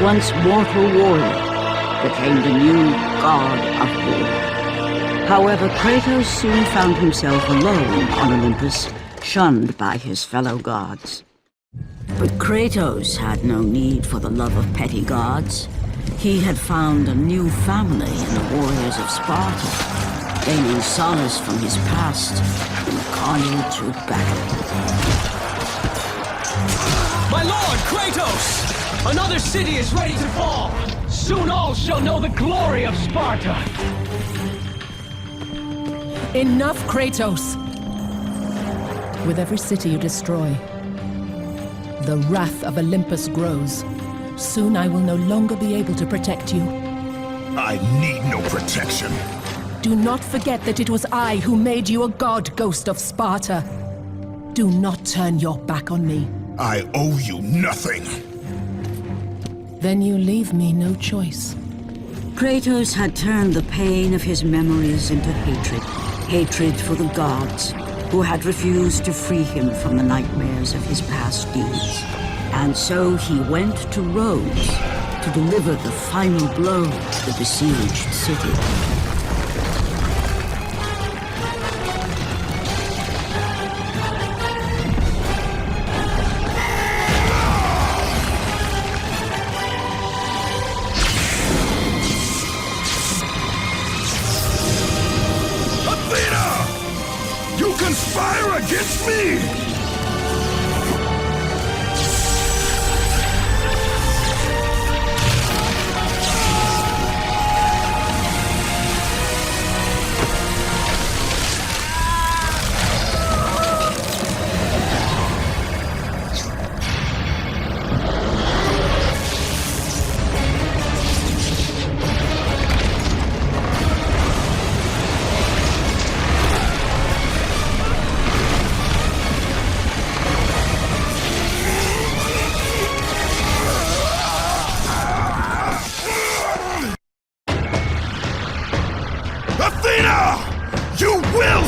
once mortal warrior, became the new god of war. However, Kratos soon found himself alone on Olympus, shunned by his fellow gods. But Kratos had no need for the love of petty gods. He had found a new family in the warriors of Sparta, gaining solace from his past in the carnage of battle. My lord, Kratos! Another city is ready to fall! Soon all shall know the glory of Sparta! Enough, Kratos! With every city you destroy, the wrath of Olympus grows. Soon I will no longer be able to protect you. I need no protection. Do not forget that it was I who made you a god, Ghost of Sparta. Do not turn your back on me. I owe you nothing. Then you leave me no choice. Kratos had turned the pain of his memories into hatred. Hatred for the gods, who had refused to free him from the nightmares of his past deeds. And so he went to Rhodes to deliver the final blow to the besieged city. You conspire against me! Athena! You will...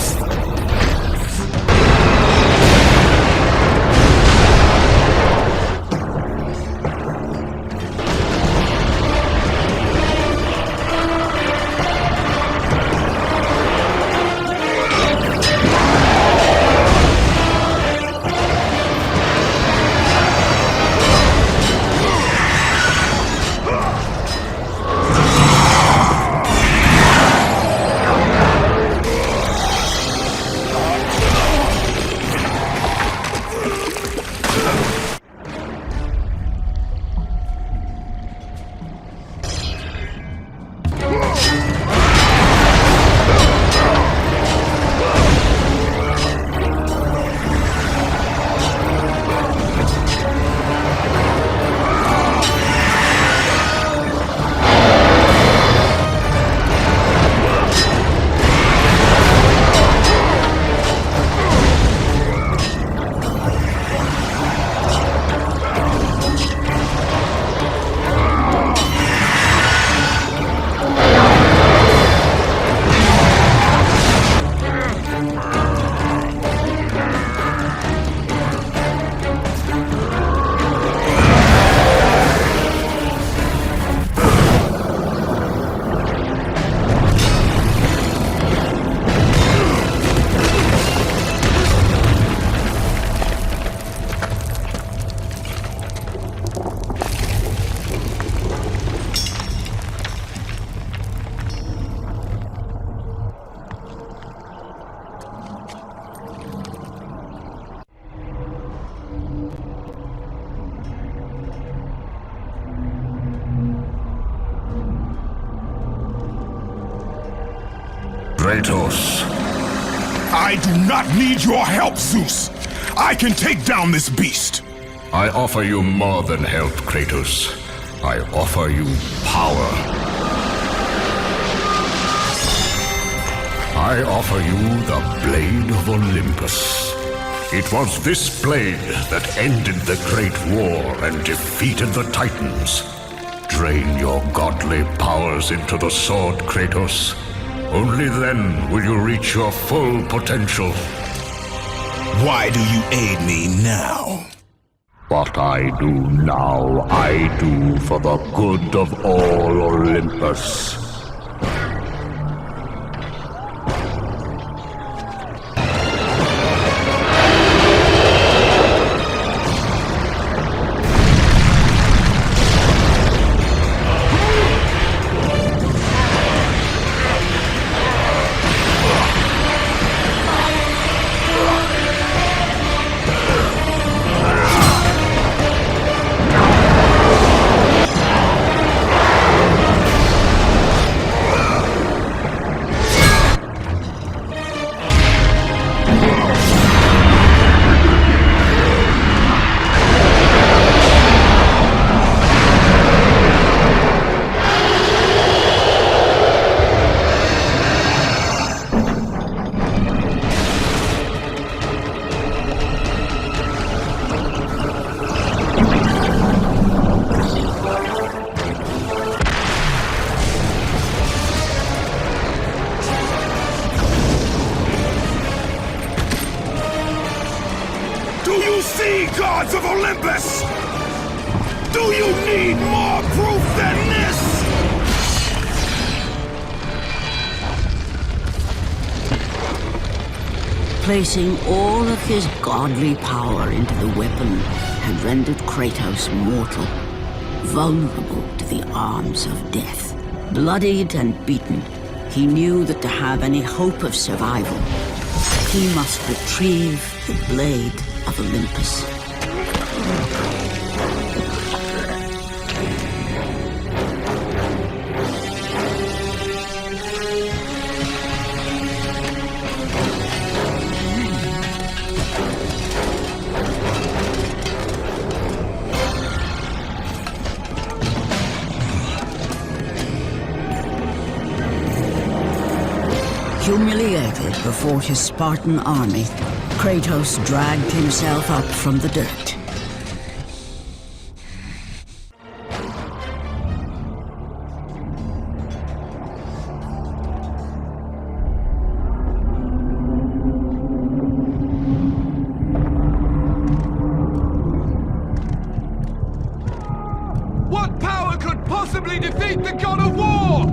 Kratos. I do not need your help, Zeus. I can take down this beast. I offer you more than help, Kratos. I offer you power. I offer you the Blade of Olympus. It was this blade that ended the Great War and defeated the Titans. Drain your godly powers into the sword, Kratos. Only then will you reach your full potential. Why do you aid me now? What I do now, I do for the good of all Olympus. Do you see, gods of Olympus? Do you need more proof than this? Placing all of his godly power into the weapon had rendered Kratos mortal, vulnerable to the arms of death. Bloodied and beaten, he knew that to have any hope of survival, he must retrieve the blade of Olympus. Humiliated before his Spartan army, Kratos dragged himself up from the dirt. What power could possibly defeat the god of war?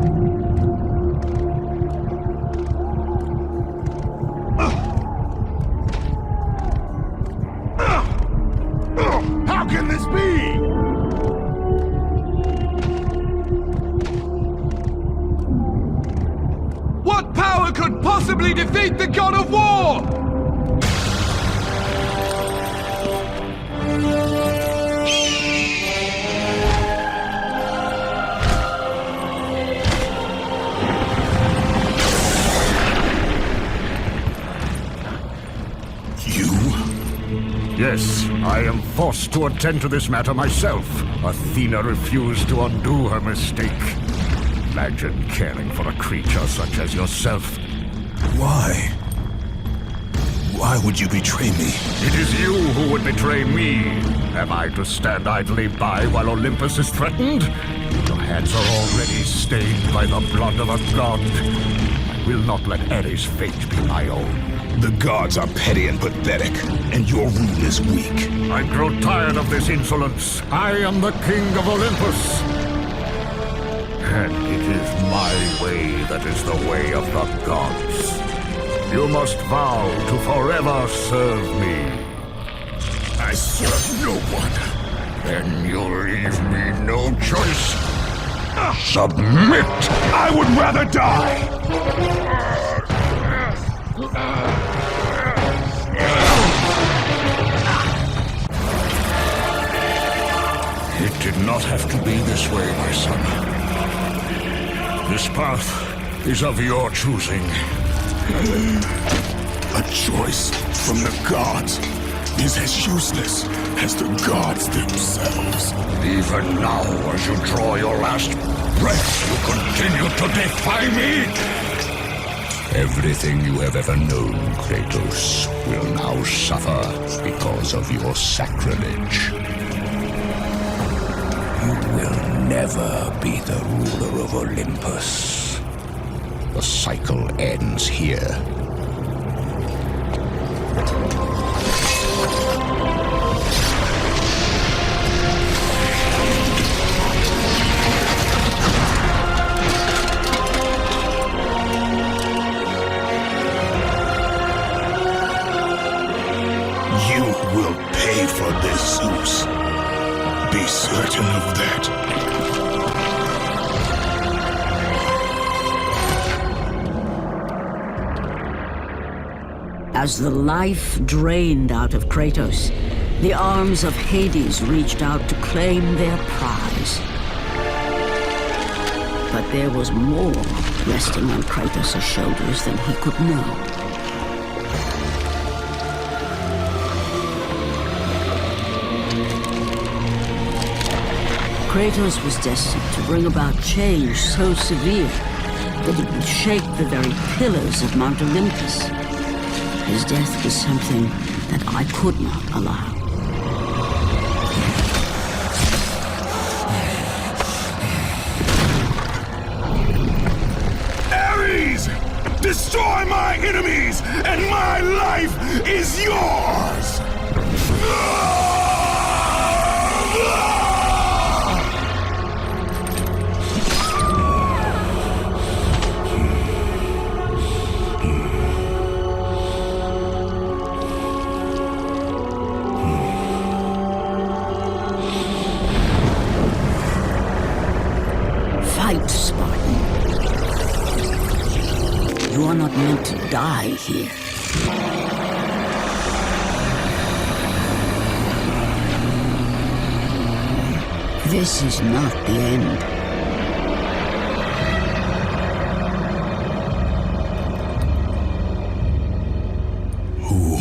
How can this be? What power could possibly defeat the god of war? Yes, I am forced to attend to this matter myself. Athena refused to undo her mistake. Imagine caring for a creature such as yourself. Why? Why would you betray me? It is you who would betray me. Am I to stand idly by while Olympus is threatened? Your hands are already stained by the blood of a god. I will not let Ares' fate be my own. The gods are petty and pathetic, and your rule is weak. I grow tired of this insolence. I am the king of Olympus. And it is my way that is the way of the gods. You must vow to forever serve me. I serve no one. Then you leave me no choice. Submit! I would rather die! It did not have to be this way, my son. This path is of your choosing. A choice from the gods is as useless as the gods themselves. Even now, as you draw your last breath, you continue to defy me! Everything you have ever known, Kratos, will now suffer because of your sacrilege. You will never be the ruler of Olympus. The cycle ends here. You will pay for this, Zeus. Be certain of that. As the life drained out of Kratos, the arms of Hades reached out to claim their prize. But there was more resting on Kratos' shoulders than he could know. Kratos was destined to bring about change so severe that it would shake the very pillars of Mount Olympus. His death was something that I could not allow. Ares! Destroy my enemies, and my life is yours! Fight, Spartan. You are not meant to die here. This is not the end. Who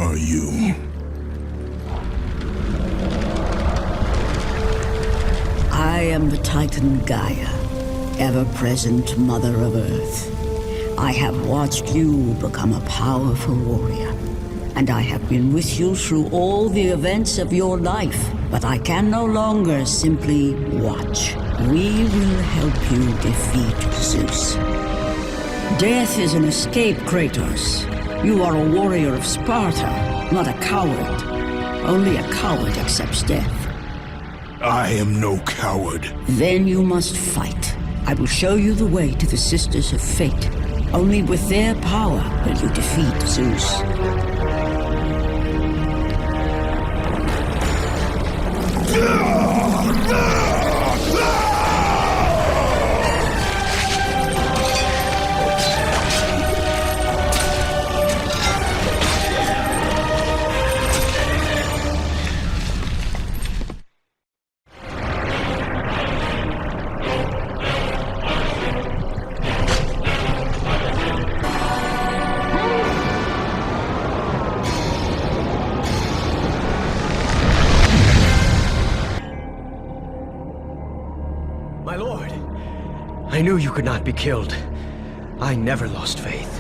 are you? I am the Titan Gaia, ever-present Mother of Earth. I have watched you become a powerful warrior, and I have been with you through all the events of your life, but I can no longer simply watch. We will help you defeat Zeus. Death is an escape, Kratos. You are a warrior of Sparta, not a coward. Only a coward accepts death. I am no coward. Then you must fight. I will show you the way to the Sisters of Fate. Only with their power will you defeat Zeus. My lord, I knew you could not be killed. I never lost faith.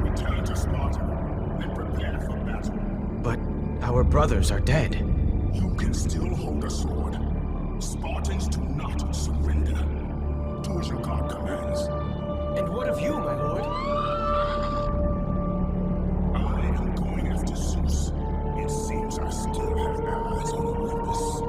Return to Sparta and prepare for battle. But our brothers are dead. You can still hold a sword. Spartans do not surrender. Do as your god commands. And what of you, my lord? I am going after Zeus. It seems I still have allies on Olympus.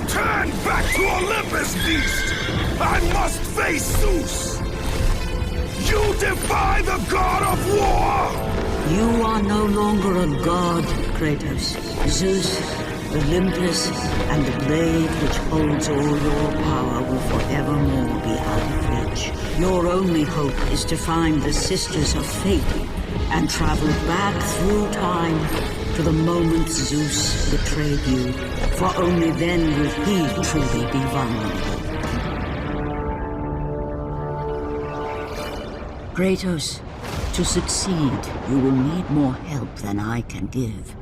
Turn back to Olympus, beast! I must face Zeus! You defy the god of war! You are no longer a god, Kratos. Zeus, Olympus, and the blade which holds all your power will forevermore be out of reach. Your only hope is to find the Sisters of Fate and travel back through time to the moment Zeus betrayed you, for only then will he truly be vulnerable. Kratos, to succeed, you will need more help than I can give.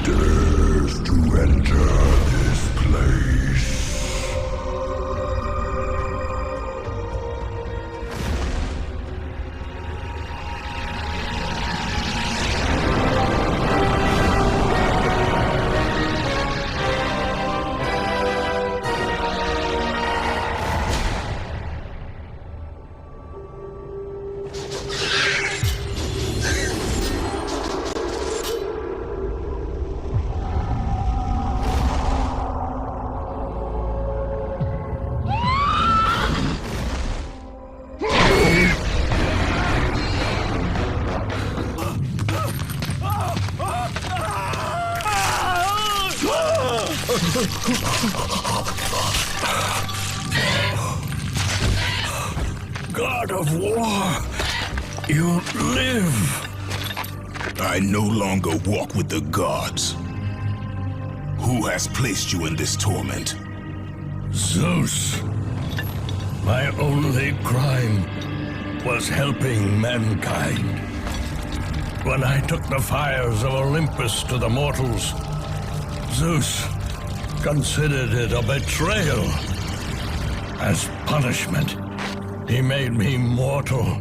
Dares to enter this place. God of War, you live. I no longer walk with the gods. Who has placed you in this torment? Zeus. My only crime was helping mankind. When I took the fires of Olympus to the mortals, Zeus considered it a betrayal. As punishment, he made me mortal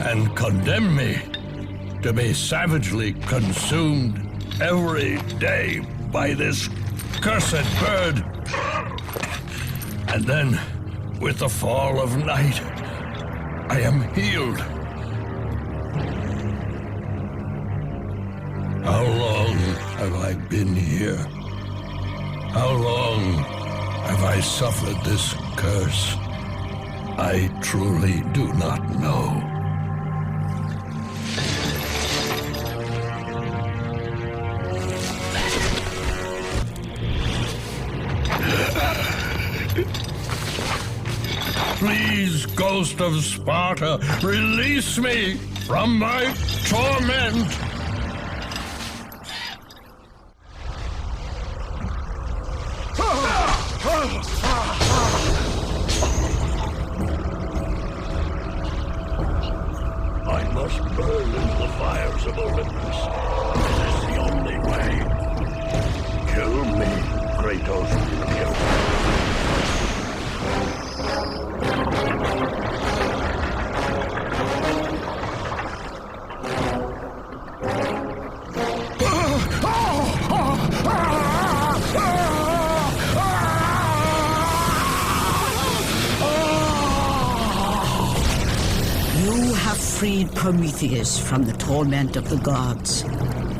and condemned me to be savagely consumed every day by this cursed bird. And then, with the fall of night, I am healed. How long have I been here? How long have I suffered this curse? I truly do not know. Please, Ghost of Sparta, release me from my torment! I must burn in the fires of Olympus. This is the only way. Kill me, Kratos. Kill me. You have freed Prometheus from the torment of the gods.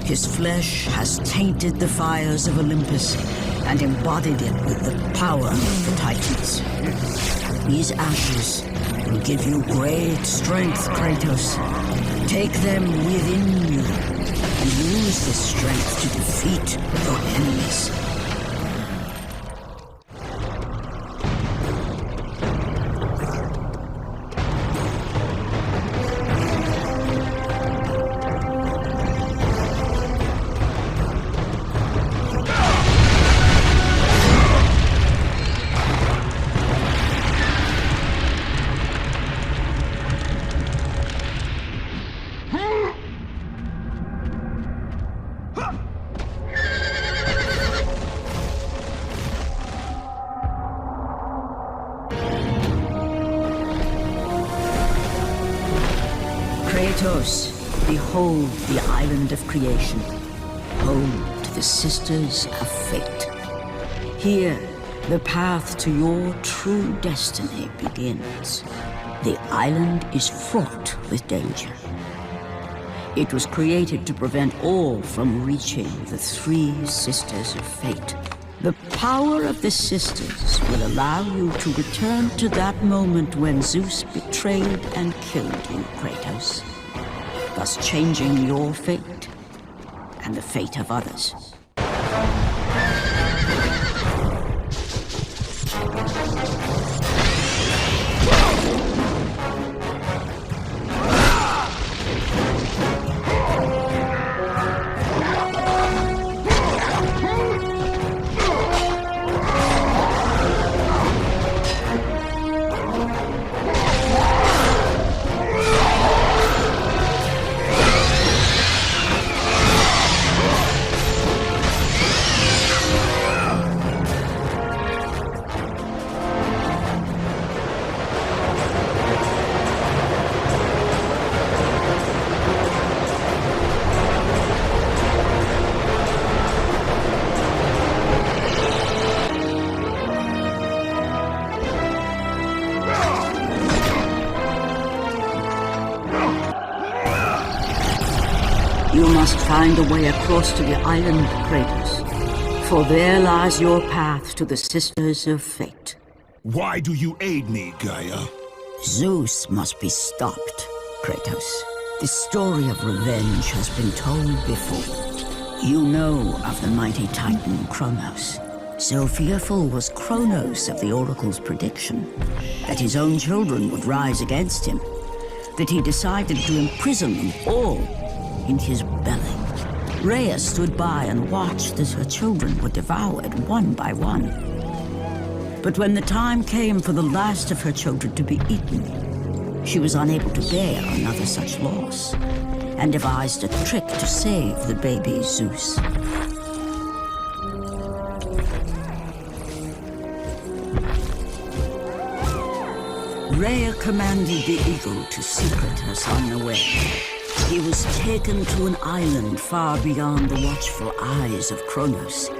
His flesh has tainted the fires of Olympus and embodied it with the power of the Titans. These ashes will give you great strength, Kratos. Take them within you and use this strength to defeat your enemies. Kratos, behold the island of creation, home to the Sisters of Fate. Here, the path to your true destiny begins. The island is fraught with danger. It was created to prevent all from reaching the three Sisters of Fate. The power of the Sisters will allow you to return to that moment when Zeus betrayed and killed you, Kratos, thus changing your fate and the fate of others. You must find a way across to the island, Kratos, for there lies your path to the Sisters of Fate. Why do you aid me, Gaia? Zeus must be stopped, Kratos. The story of revenge has been told before. You know of the mighty Titan Kronos. So fearful was Kronos of the oracle's prediction that his own children would rise against him, that he decided to imprison them all in his belly. Rhea stood by and watched as her children were devoured one by one. But when the time came for the last of her children to be eaten, she was unable to bear another such loss, and devised a trick to save the baby Zeus. Rhea commanded the eagle to secret her son away. He was taken to an island far beyond the watchful eyes of Kronos.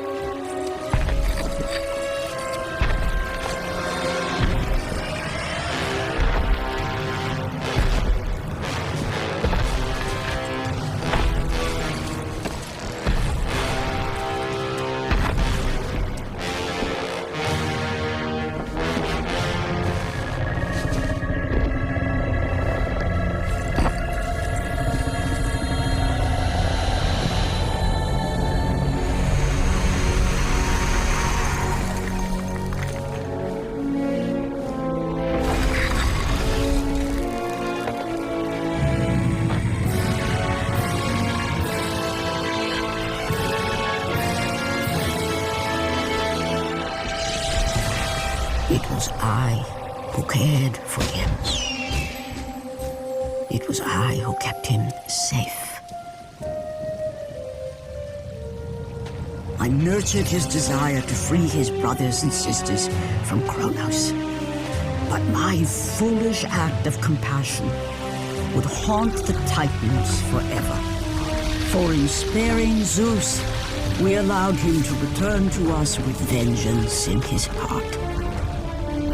It was I who cared for him. It was I who kept him safe. I nurtured his desire to free his brothers and sisters from Kronos. But my foolish act of compassion would haunt the Titans forever. For in sparing Zeus, we allowed him to return to us with vengeance in his heart.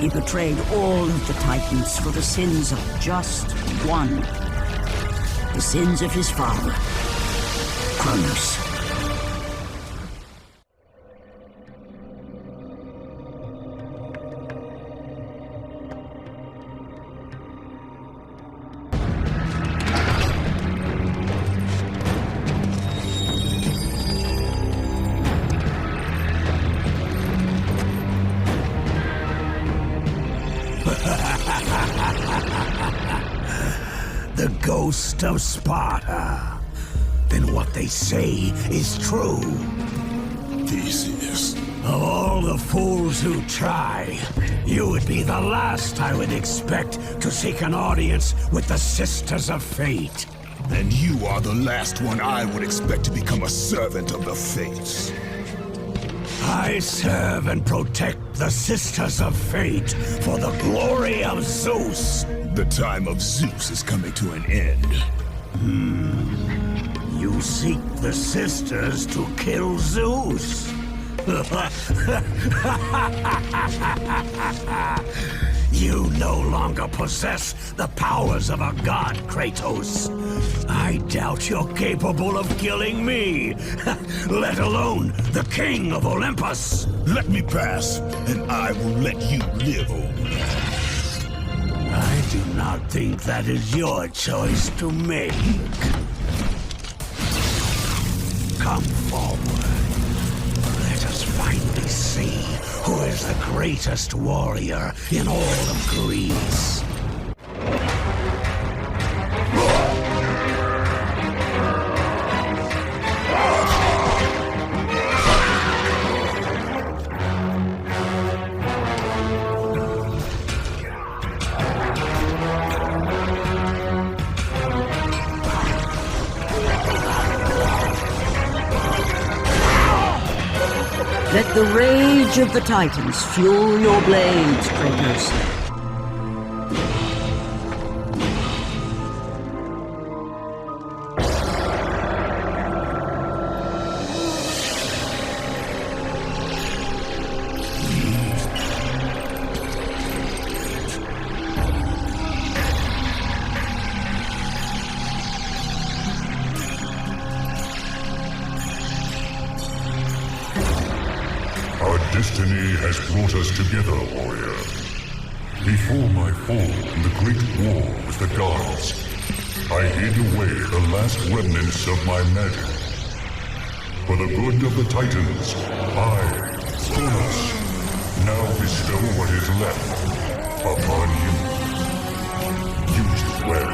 He betrayed all of the Titans for the sins of just one. The sins of his father, Kronos. The ghost of Sparta. Then what they say is true. Theseus. Of all the fools who try, you would be the last I would expect to seek an audience with the Sisters of Fate. And you are the last one I would expect to become a servant of the Fates. I serve and protect the Sisters of Fate for the glory of Zeus. The time of Zeus is coming to an end. You seek the Sisters to kill Zeus. You no longer possess the powers of a god, Kratos. I doubt you're capable of killing me, let alone the king of Olympus. Let me pass, and I will let you live, old man. I do not think that is your choice to make. Come forward. Let us finally see who is the greatest warrior in all of Greece. Let the rage of the Titans fuel your blades, Kratos. Destiny has brought us together, warrior. Before my fall in the great war with the gods, I hid away the last remnants of my magic. For the good of the Titans, I, Kronos, left upon you. Use it well.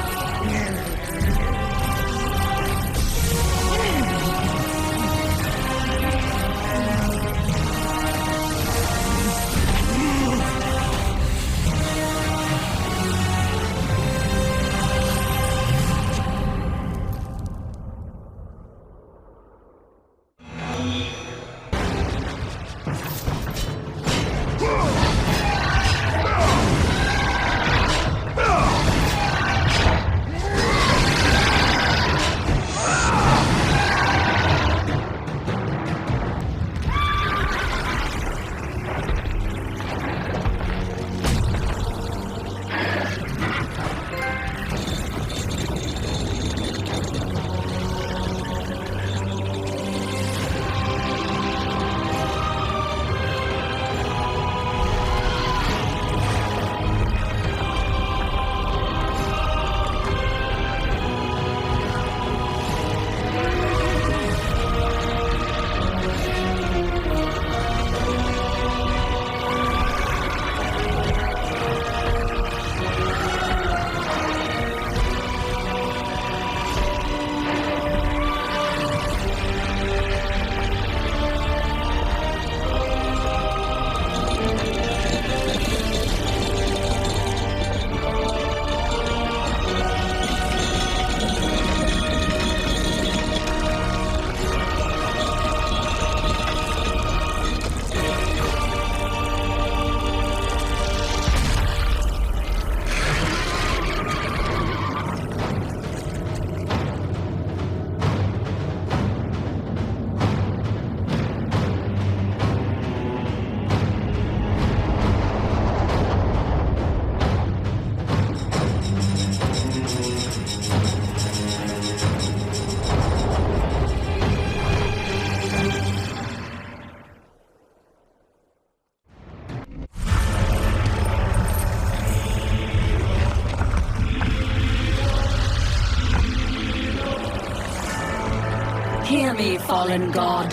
Hear me, fallen god.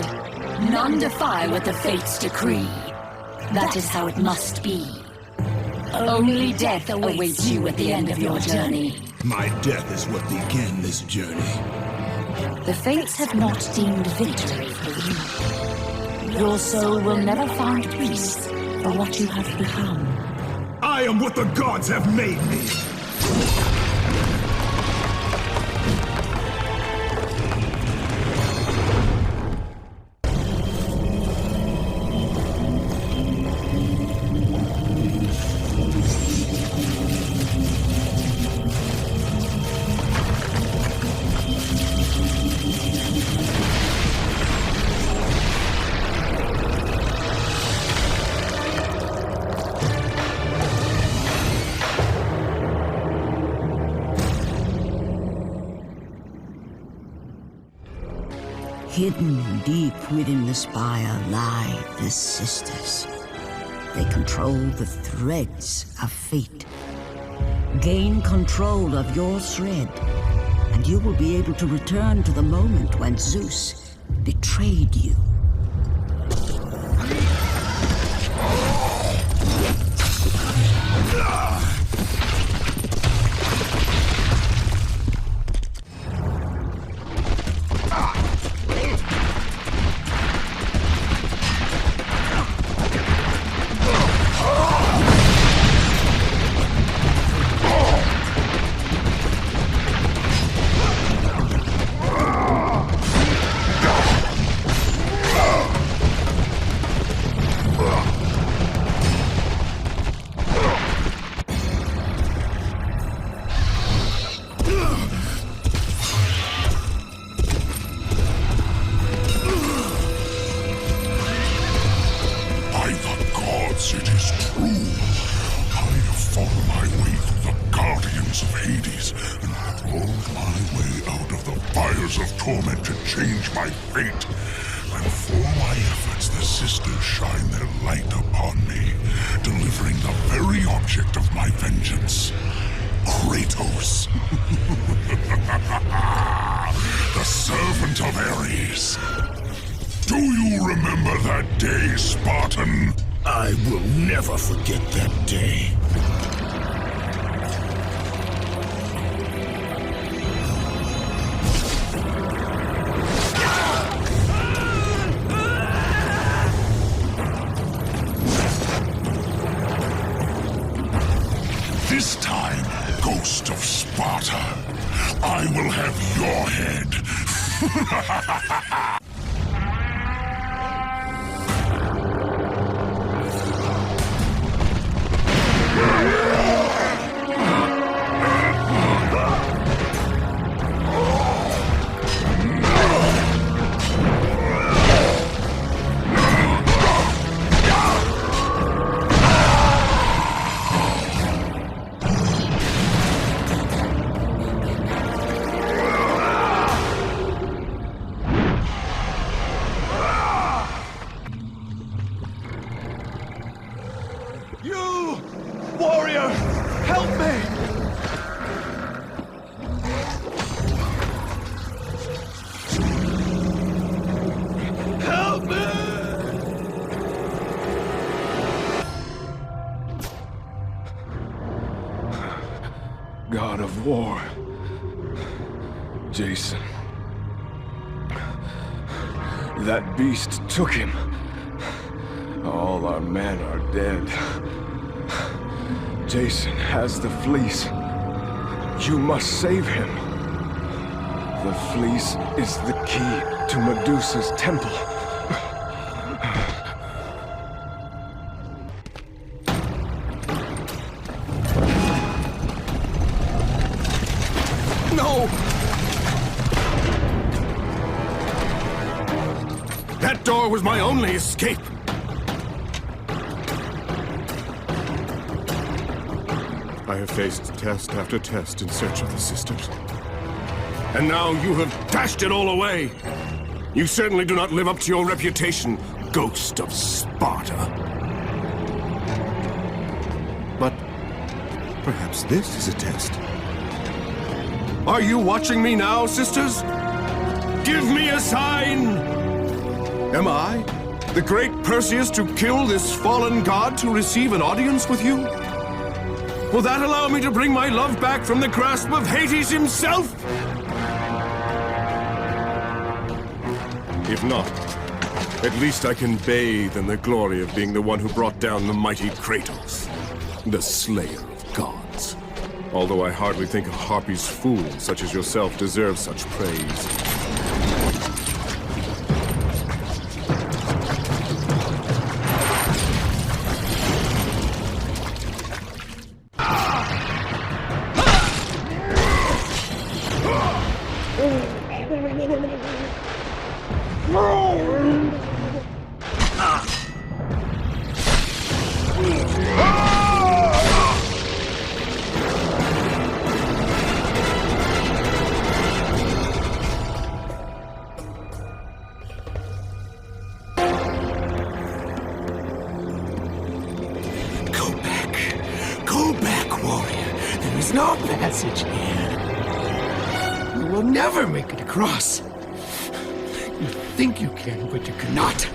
None defy what the fates decree. That is how it must be. Only death awaits you at the end of your journey. My death is what began this journey. The fates have not deemed victory for you. Your soul will never find peace for what you have become. I am what the gods have made me. Hidden deep within the spire lie the sisters. They control the threads of fate. Gain control of your thread, and you will be able to return to the moment when Zeus betrayed you. It is true. I have fought my way through the guardians of Hades and crawled my way out of the fires of torment to change my fate. And for my efforts, the sisters shine their light upon me, delivering the very object of my vengeance, Kratos. The servant of Ares. Do you remember that day, Spartan? I will never forget that day. This time, Ghost of Sparta, I will have your head. You! Warrior! Help me! Help me! God of War. Jason. That beast took him. All our men are dead. Jason has the fleece. You must save him. The fleece is the key to Medusa's temple. No! That door was my only escape. I have faced test after test in search of the sisters. And now you have dashed it all away. You certainly do not live up to your reputation, Ghost of Sparta. But perhaps this is a test. Are you watching me now, sisters? Give me a sign! Am I, the great Perseus, to kill this fallen god to receive an audience with you? Will that allow me to bring my love back from the grasp of Hades himself? If not, at least I can bathe in the glory of being the one who brought down the mighty Kratos, the slayer of gods. Although I hardly think a Harpy's fool such as yourself deserves such praise. Go back, warrior. There is no passage here. You will never make it across. You think you can, but you cannot.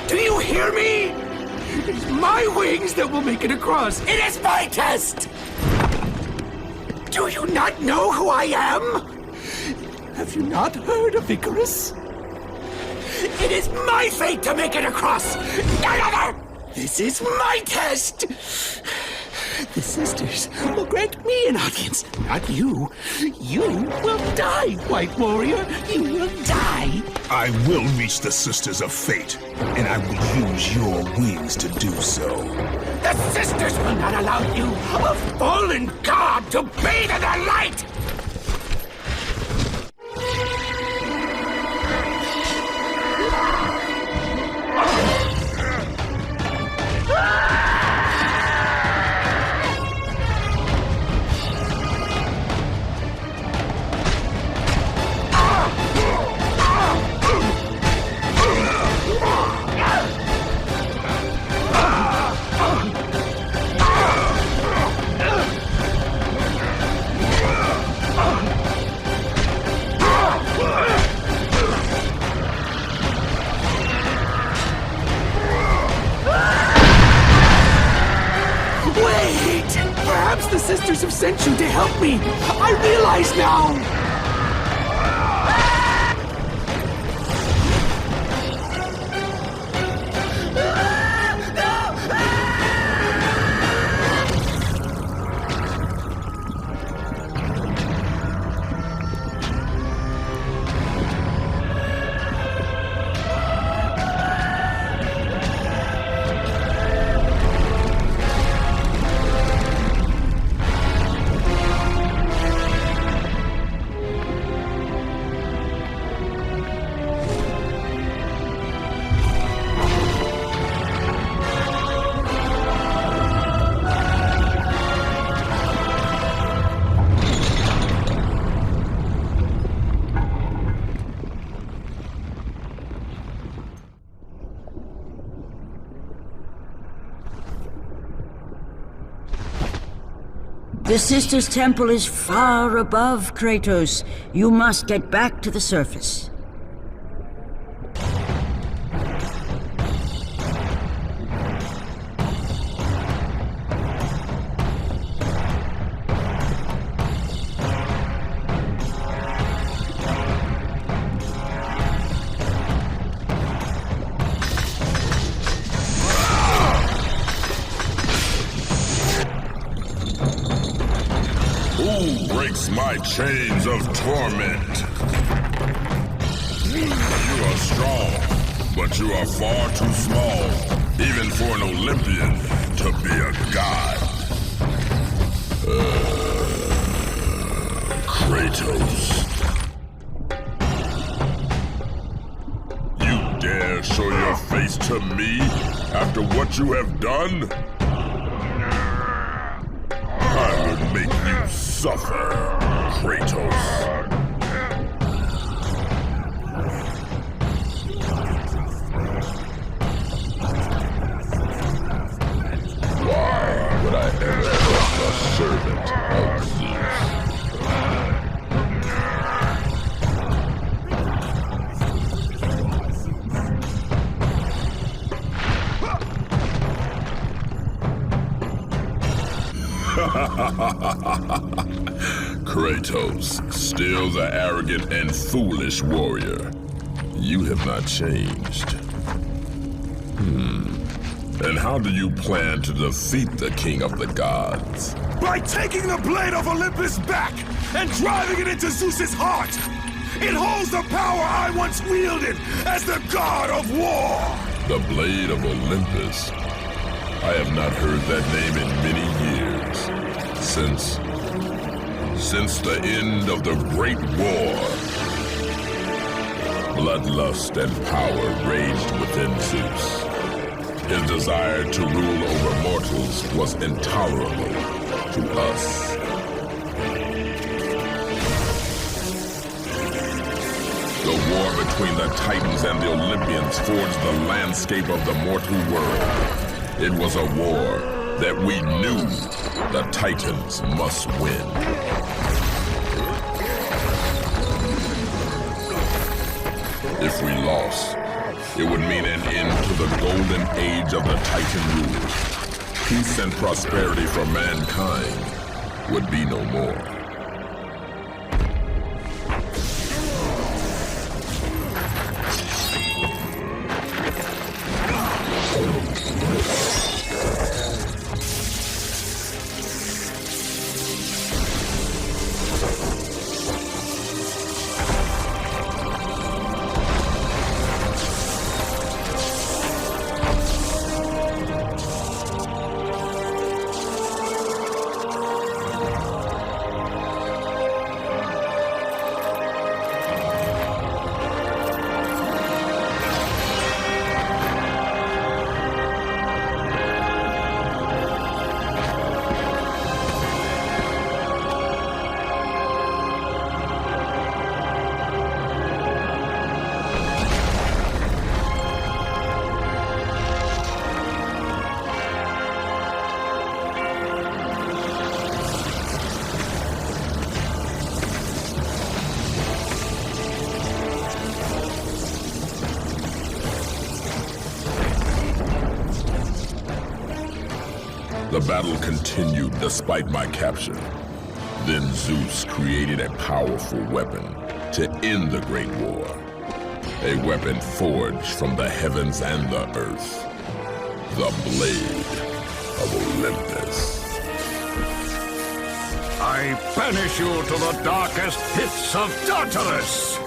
Do you hear me? It is my wings that will make it across. It is my test! Do you not know who I am? Have you not heard of Icarus? It is my fate to make it across! None other! This is my test! The sisters will grant me an audience, not you. You will die, White Warrior. You will die. I will reach the Sisters of Fate, and I will use your wings to do so. The sisters will not allow you, a fallen god, to bathe in their light! sent you to help me! I realize now! The Sisters' Temple is far above, Kratos. You must get back to the surface. Who breaks my chains of torment? You are strong, but you are far too small, even for an Olympian to be a god. Kratos. You dare show your face to me after what you have done? I will make you suffer, Kratos. Why would I ever trust a servant of Zeus? Kratos, still the arrogant and foolish warrior. You have not changed. And how do you plan to defeat the King of the Gods? By taking the blade of Olympus back and driving it into Zeus's heart! It holds the power I once wielded as the god of war! The blade of Olympus? I have not heard that name in many years. Since the end of the Great War. Bloodlust and power raged within Zeus. His desire to rule over mortals was intolerable to us. The war between the Titans and the Olympians forged the landscape of the mortal world. It was a war that we knew the Titans must win. If we lost, it would mean an end to the golden age of the Titan rule. Peace and prosperity for mankind would be no more. The battle continued despite my capture. Then Zeus created a powerful weapon to end the Great War. A weapon forged from the heavens and the earth. The Blade of Olympus. I banish you to the darkest pits of Tartarus!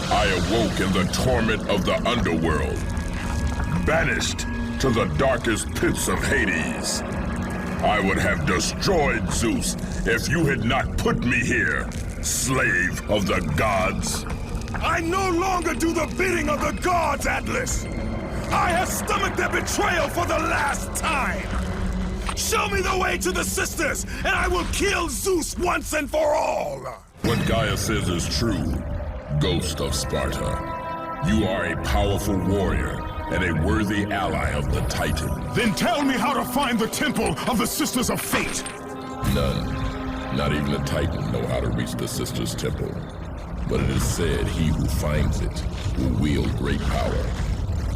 I awoke in the torment of the underworld, banished to the darkest pits of Hades. I would have destroyed Zeus if you had not put me here, slave of the gods. I no longer do the bidding of the gods, Atlas! I have stomached their betrayal for the last time! Show me the way to the sisters, and I will kill Zeus once and for all! What Gaia says is true, Ghost of Sparta. You are a powerful warrior and a worthy ally of the Titan. Then tell me how to find the temple of the Sisters of Fate! None, not even the Titan, know how to reach the Sisters' Temple. But it is said he who finds it will wield great power.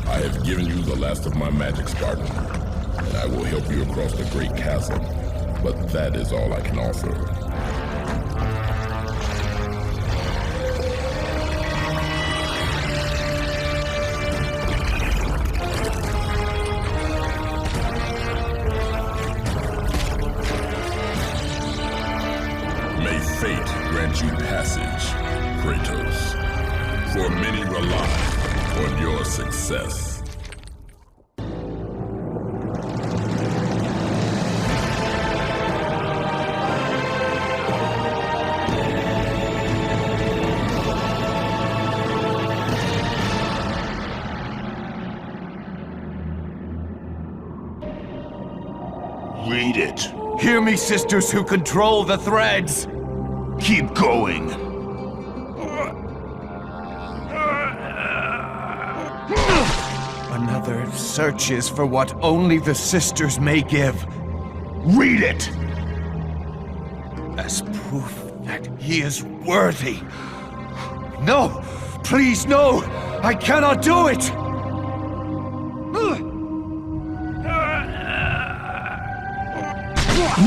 I have given you the last of my magic, Spartan, and I will help you across the great chasm. But that is all I can offer. May fate grant you passage, Kratos, for many rely on your success. Read it. Hear me, sisters who control the threads! Keep going. Another searches for what only the sisters may give. Read it! As proof that he is worthy. No! Please, no! I cannot do it!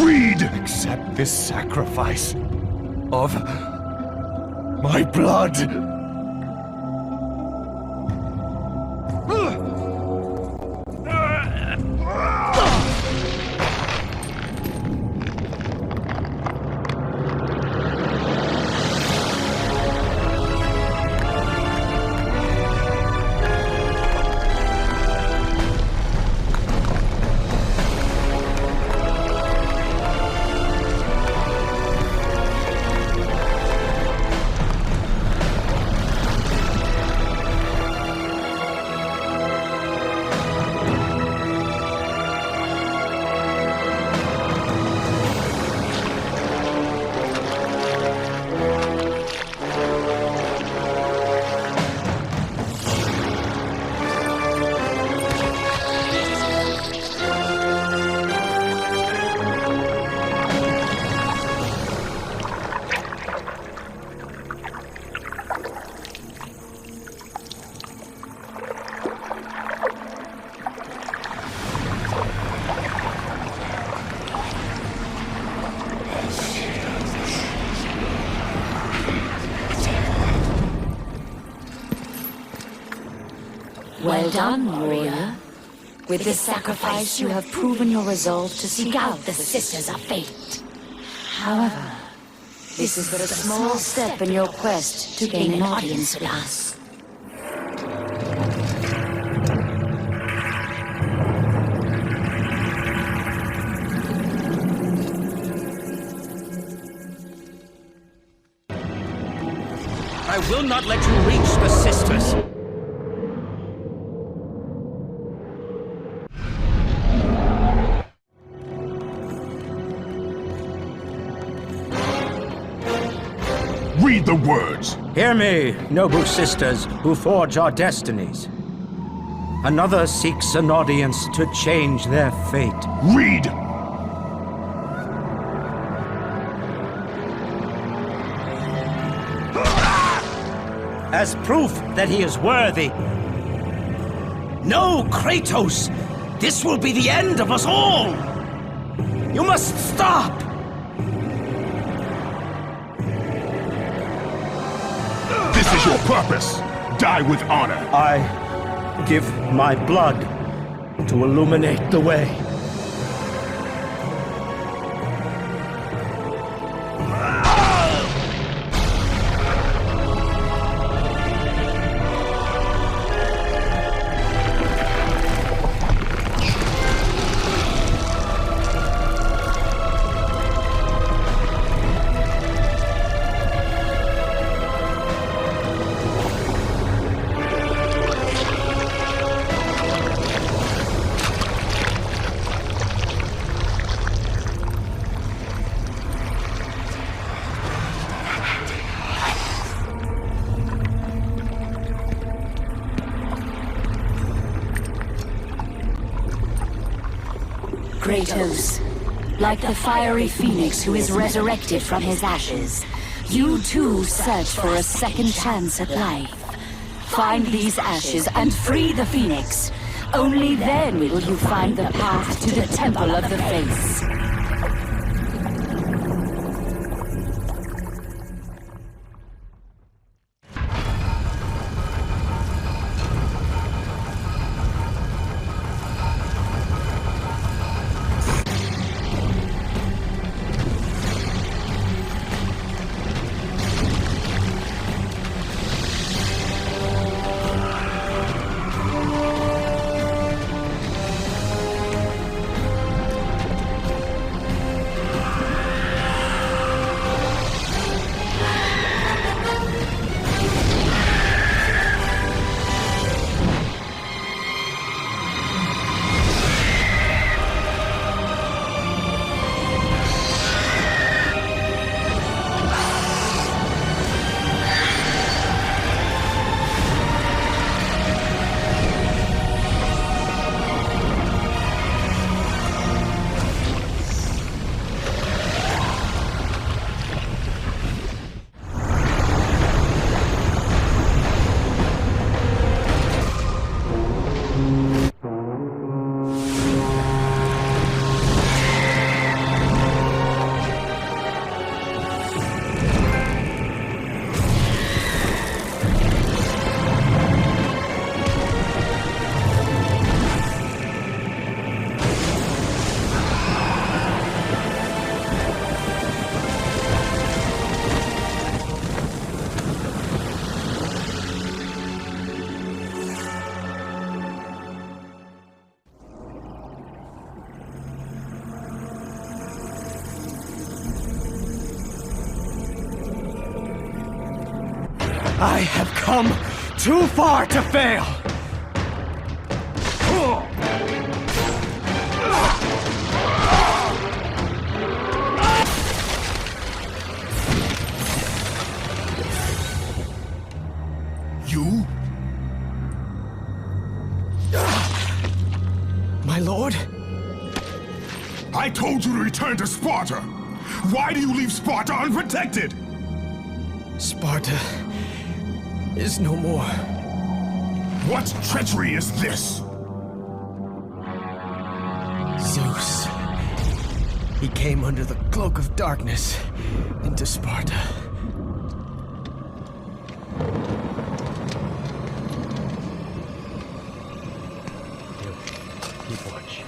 Read! Accept this sacrifice of my blood! Well done, warrior. With this sacrifice, you have proven your resolve to seek out the Sisters of Fate. However, this is but a small step in your quest to gain an audience with us. I will not let you reach the sisters. Read the words. Hear me, noble sisters who forge our destinies. Another seeks an audience to change their fate. Read! As proof that he is worthy. No, Kratos! This will be the end of us all! You must stop! This is your purpose. Die with honor. I give my blood to illuminate the way. Kratos, like the fiery phoenix who is resurrected from his ashes, you too search for a second chance at life. Find these ashes and free the phoenix. Only then will you find the path to the Temple of the Face. I have come too far to fail! You? My lord? I told you to return to Sparta! Why do you leave Sparta unprotected? Sparta is no more. What treachery is this? Zeus. He came under the cloak of darkness into Sparta. Keep watch.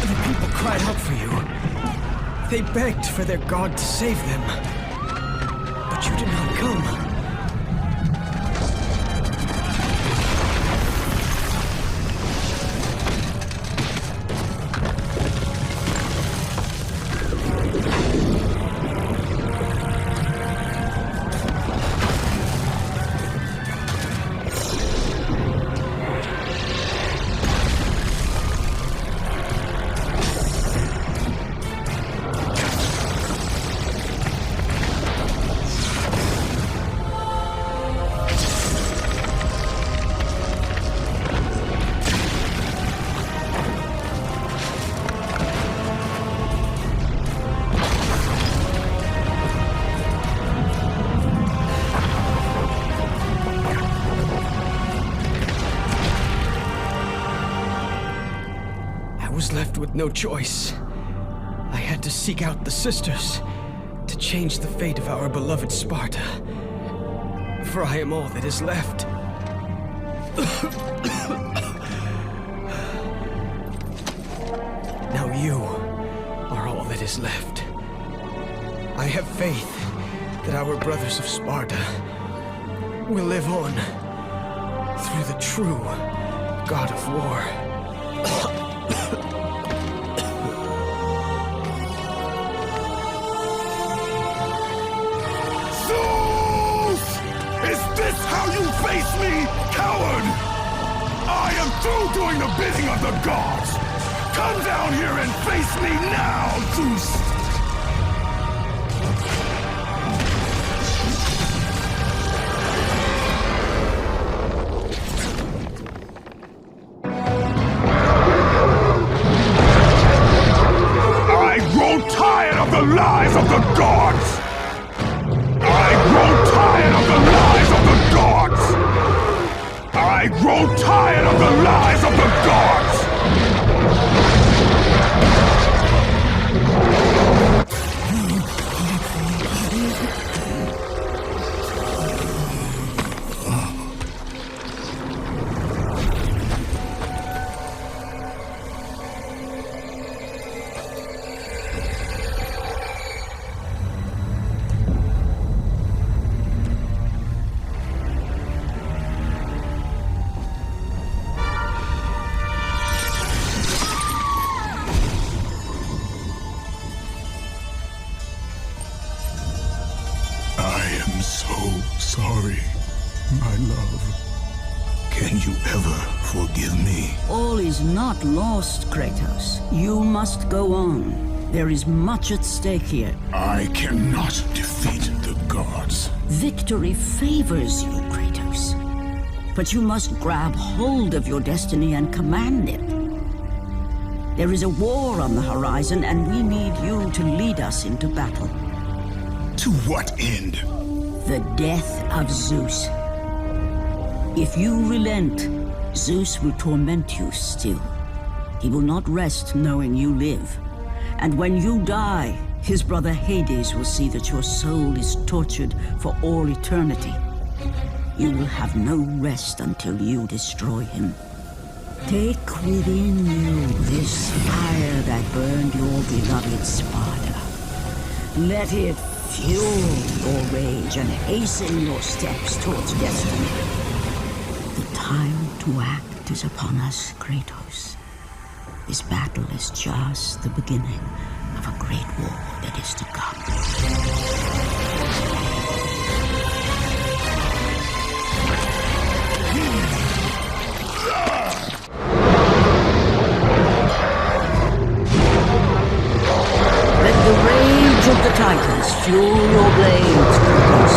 The people cried out for you. They begged for their god to save them. But you did not come. was left with no choice. I had to seek out the sisters to change the fate of our beloved Sparta. For I am all that is left. Now you are all that is left. I have faith that our brothers of Sparta will live on through the true God of War. Zeus! Is this how you face me, coward? I am through doing the bidding of the gods! Come down here and face me now, Zeus! I grow tired of the lies of the gods! I grow tired of the lies of the gods! I grow tired of the lies of the gods! Sorry, my love. Can you ever forgive me? All is not lost, Kratos. You must go on. There is much at stake here. I cannot defeat the gods. Victory favors you, Kratos. But you must grab hold of your destiny and command it. There is a war on the horizon, and we need you to lead us into battle. To what end? The death of Zeus. If you relent, Zeus will torment you still. He will not rest knowing you live. And when you die, his brother Hades will see that your soul is tortured for all eternity. You will have no rest until you destroy him. Take within you this fire that burned your beloved Sparta. Let it fuel your rage and hasten your steps towards destiny. The time to act is upon us, Kratos. This battle is just the beginning of a great war that is to come. Let the rage of the Titans fuel your blades, Kratos.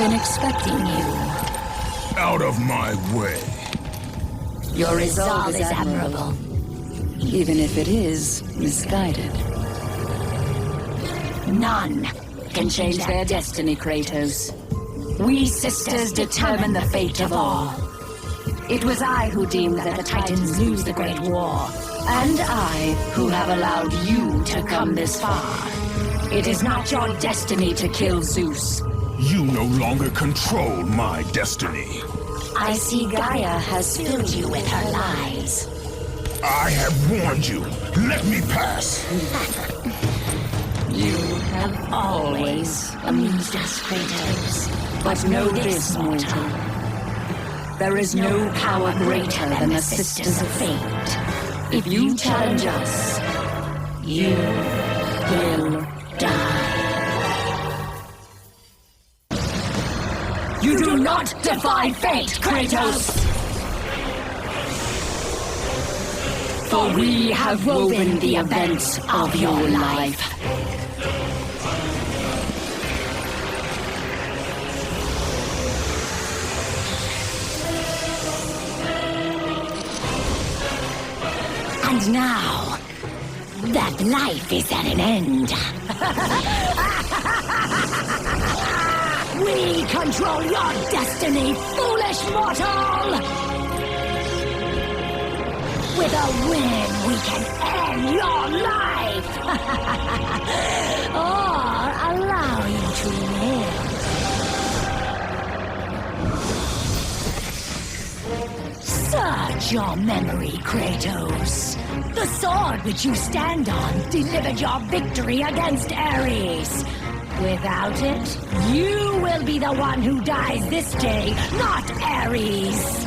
been expecting you. Out of my way. Your resolve is admirable, even if it is misguided. None can change their destiny, Kratos. We sisters determine the fate of all. It was I who deemed that the Titans lose the Great War, and I who have allowed you to come this far. It is not your destiny to kill Zeus. You no longer control my destiny. I see Gaia has filled you with her lies. I have warned you. Let me pass. You have always amused us, Kratos. But know this, mortal. There is no power greater than the Sisters of Fate. If you challenge us, you will die. You do not defy fate, Kratos! For we have woven the events of your life. And now, that life is at an end. We control your destiny, foolish mortal! With a win, we can end your life! Or allow you to live. Search your memory, Kratos. The sword which you stand on delivered your victory against Ares. Without it, you will be the one who dies this day, not Ares.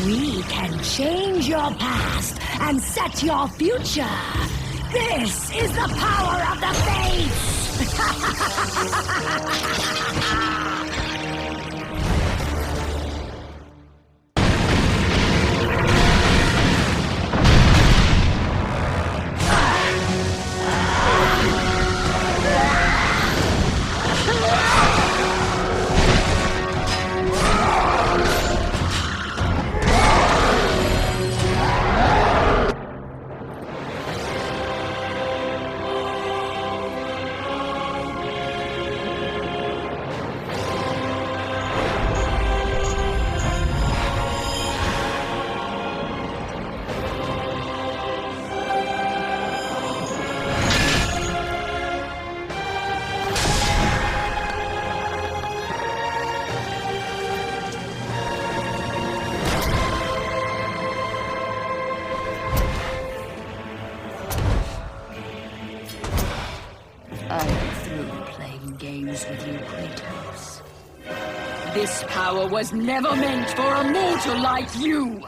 We can change your past and set your future. This is the power of the Fates! With you, Kratos. This power was never meant for a mortal like you!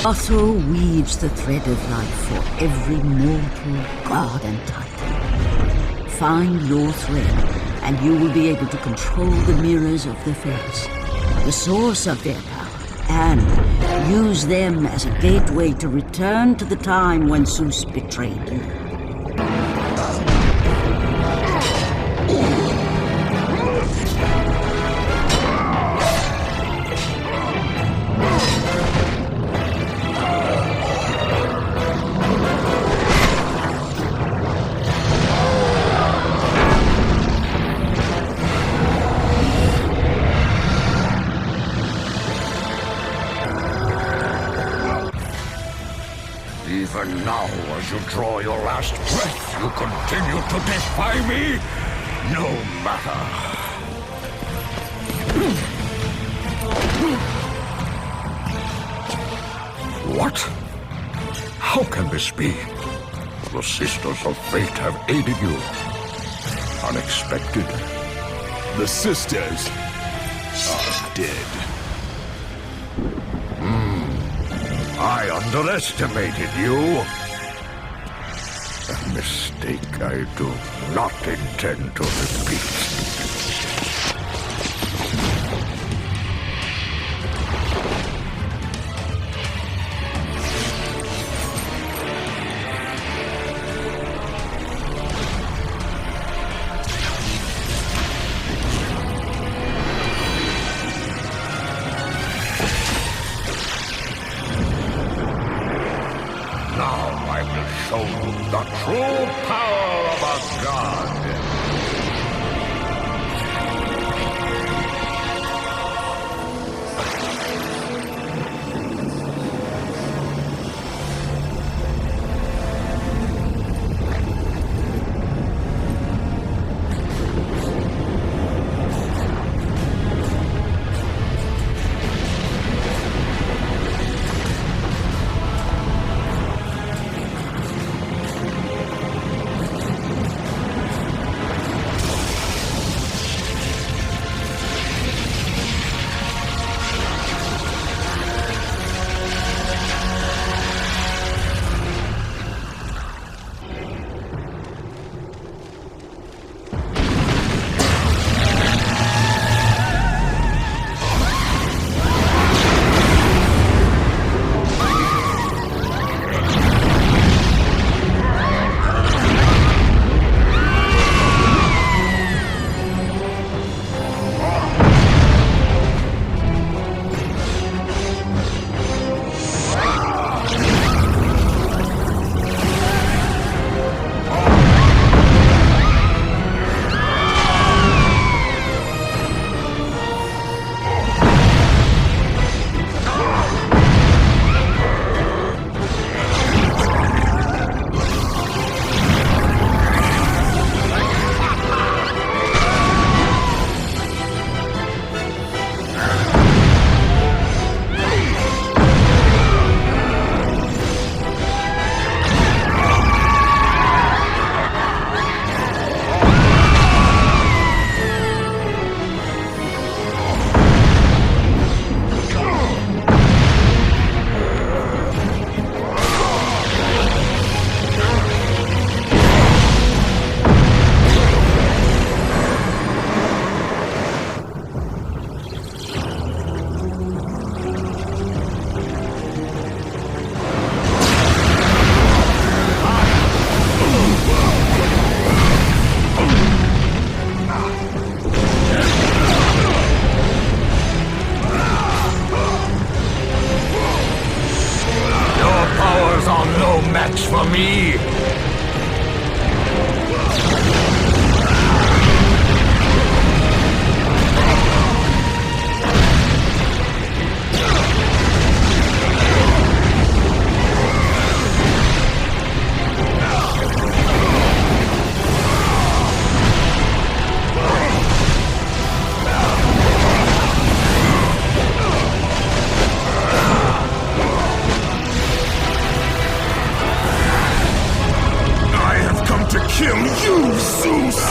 Otho weaves the thread of life for every mortal, god and titan. Find your thread, and you will be able to control the mirrors of the Fates, the source of their power, and use them as a gateway to return to the time when Zeus betrayed you. Even now, as you draw your last breath, you continue to defy me? No matter. What? How can this be? The Sisters of Fate have aided you. Unexpected. The sisters are dead. I I underestimated you. A mistake I do not intend to repeat. Now I will show you the true power of a god. Match for me! Kill you, Zeus!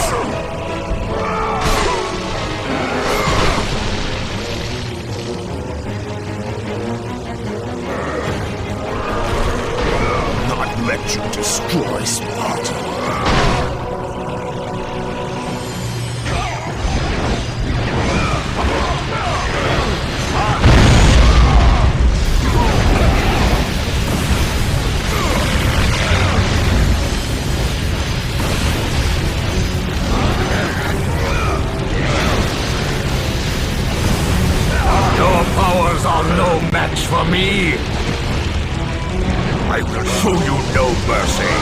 Not let you destroy Sparta. No match for me! I will show you no mercy!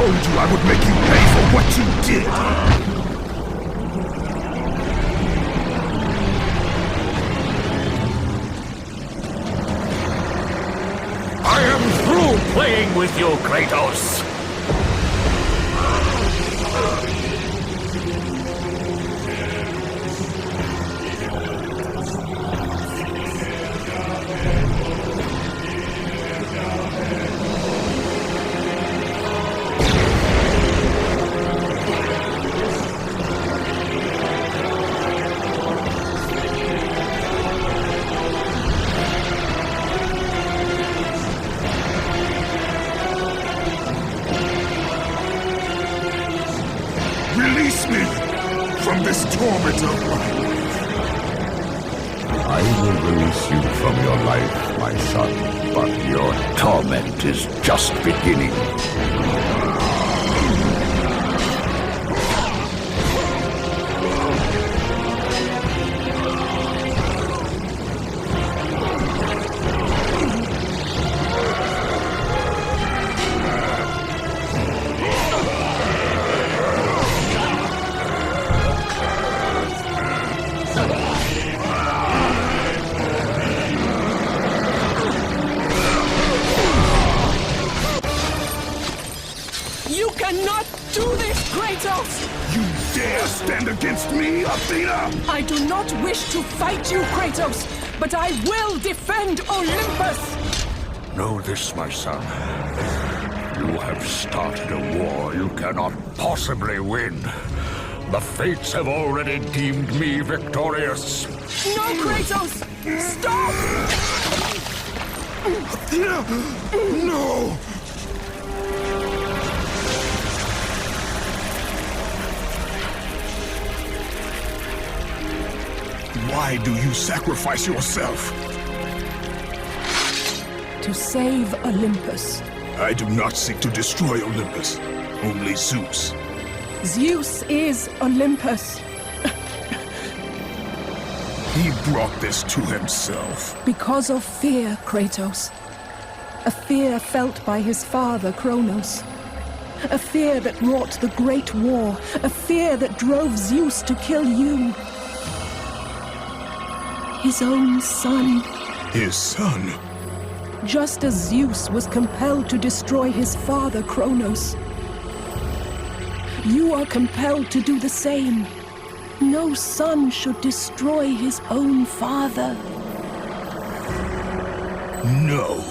told you I would make you pay for what you did! I am through playing with you, Kratos! Release me from this torment of life. I will release you from your life, my son, but your torment is just beginning. You cannot do this, Kratos! You dare stand against me, Athena? I do not wish to fight you, Kratos, but I will defend Olympus! Know this, my son. You have started a war you cannot possibly win. The fates have already deemed me victorious. No, Kratos! Stop! Athena! No! Why do you sacrifice yourself? To save Olympus. I do not seek to destroy Olympus, only Zeus. Zeus is Olympus. He brought this to himself. Because of fear, Kratos. A fear felt by his father, Kronos. A fear that wrought the Great War. A fear that drove Zeus to kill you. His own son. His son? Just as Zeus was compelled to destroy his father, Kronos. You are compelled to do the same. No son should destroy his own father. No,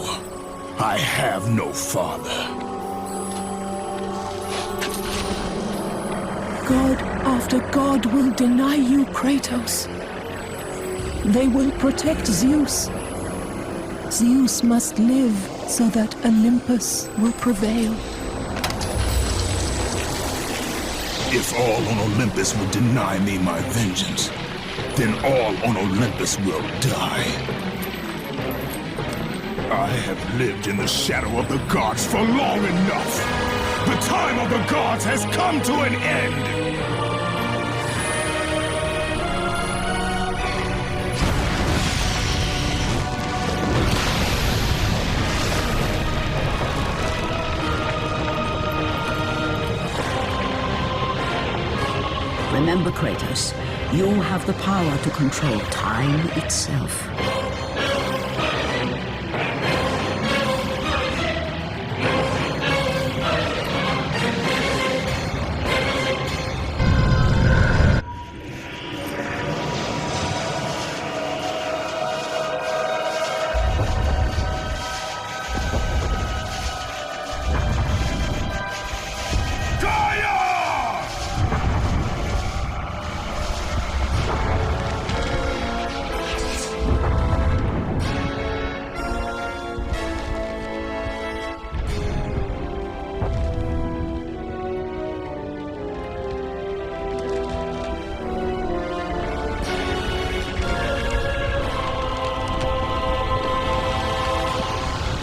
I have no father. God after God will deny you, Kratos. They will protect Zeus. Zeus must live so that Olympus will prevail. If all on Olympus will deny me my vengeance, then all on Olympus will die. I have lived in the shadow of the gods for long enough. The time of the gods has come to an end. Remember, Kratos, you have the power to control time itself.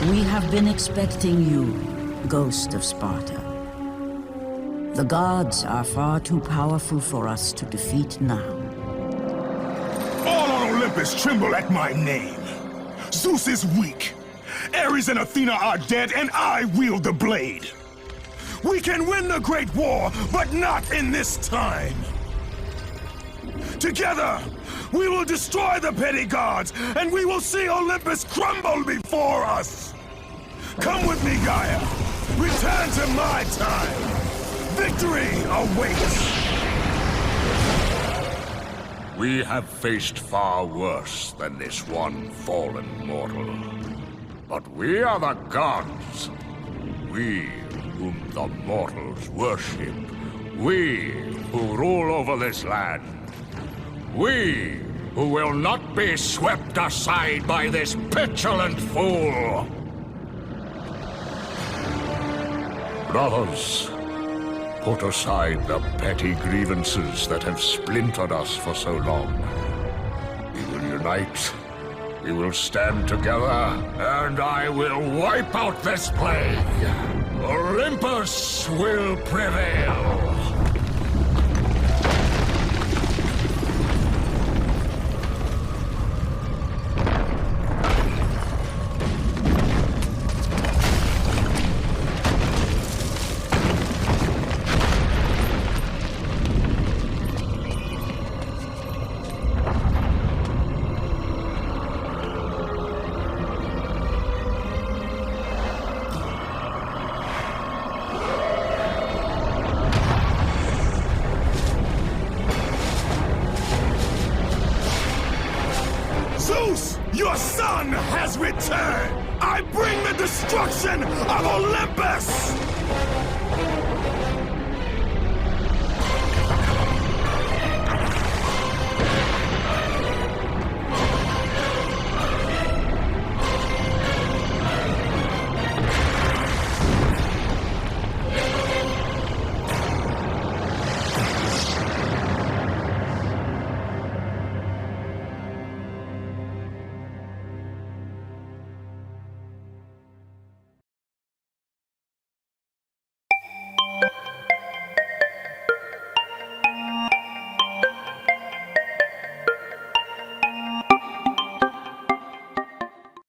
We have been expecting you, Ghost of Sparta. The gods are far too powerful for us to defeat now. All on Olympus tremble at my name. Zeus is weak. Ares and Athena are dead, and I wield the blade. We can win the Great War, but not in this time! Together, we will destroy the petty gods, and we will see Olympus crumble before us! Come with me, Gaia! Return to my time! Victory awaits! We have faced far worse than this one fallen mortal. But we are the gods. We whom the mortals worship. We who rule over this land. We who will not be swept aside by this petulant fool. Brothers, put aside the petty grievances that have splintered us for so long. We will unite, we will stand together, and I will wipe out this plague. Olympus will prevail. Zeus, your son has returned! I bring the destruction of Olympus!